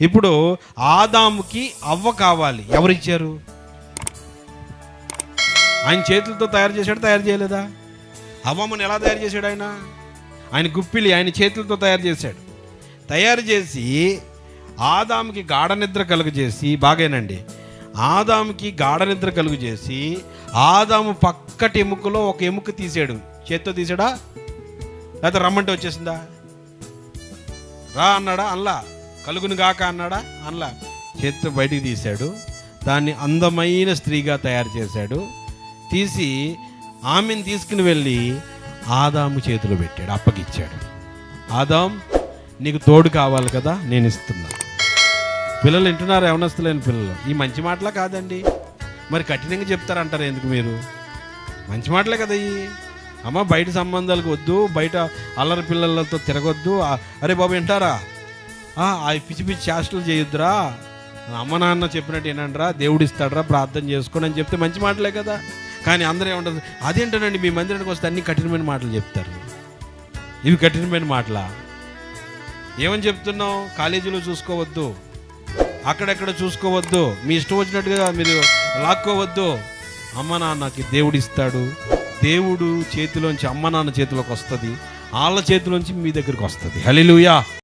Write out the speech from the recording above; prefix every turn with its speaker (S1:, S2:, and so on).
S1: ఇప్పుడు ఆదాముకి అవ్వ కావాలి, ఎవరిచ్చారు? ఆయన చేతులతో తయారు చేశాడు, తయారు చేయలేదా? అవ్వమ్మను ఎలా తయారు చేశాడు? ఆయన గుప్పిలి ఆయన చేతులతో తయారు చేశాడు. తయారు చేసి ఆదాముకి గాఢ నిద్ర కలుగజేసి, బాగేనండి, ఆదాముకి గాఢ నిద్ర కలుగజేసి ఆదాము పక్కటి ఎముకలో ఒక ఎముక తీసాడు. చేత్తో తీసాడా? లేకపోతే రమ్మంటే వచ్చేసిందా? రా అన్నాడా? అనలా. కలుగును గాక అన్నాడా? అనలా. చేత్తో బయటికి తీశాడు. దాన్ని అందమైన స్త్రీగా తయారు చేశాడు. తీసి ఆమెను తీసుకుని వెళ్ళి ఆదాము చేతిలో పెట్టాడు, అప్పగిచ్చాడు. ఆదాం, నీకు తోడు కావాలి కదా, నేను ఇస్తున్నా. పిల్లలు వింటున్నారు, యవనస్తులైన పిల్లలు. ఈ మంచి మాటలా కాదండి? మరి కఠినంగా చెప్తారంటారు ఎందుకు మీరు? మంచి మాటలే కదా ఈ. అమ్మ, బయట సంబంధాలకు వద్దు, బయట అల్లరి పిల్లలతో తిరగొద్దు. అరే బాబు, వింటారా? అవి పిచ్చి పిచ్చి చేష్టలు చేయొద్దురా, అమ్మ నాన్న చెప్పినట్టు ఏనంటరా, దేవుడు ఇస్తాడరా, ప్రార్థన చేసుకోండి అని చెప్తే మంచి మాటలే కదా. కానీ అందరూ ఏమంటారు, అదేంటోనండి మీ మందిరానికి వస్తే అన్ని కఠినమైన మాటలు చెప్తారు. ఇవి కఠినమైన మాటలా? ఏమని చెప్తున్నావు? కాలేజీలో చూసుకోవద్దు, అక్కడెక్కడ చూసుకోవద్దు, మీ ఇష్టం వచ్చినట్టుగా మీరు లాక్కోవద్దు. అమ్మ నాన్నకి దేవుడు ఇస్తాడు. దేవుడు చేతిలోంచి అమ్మ నాన్న చేతిలోకి వస్తుంది, వాళ్ళ చేతిలోంచి మీ దగ్గరికి వస్తుంది. హల్లెలూయా.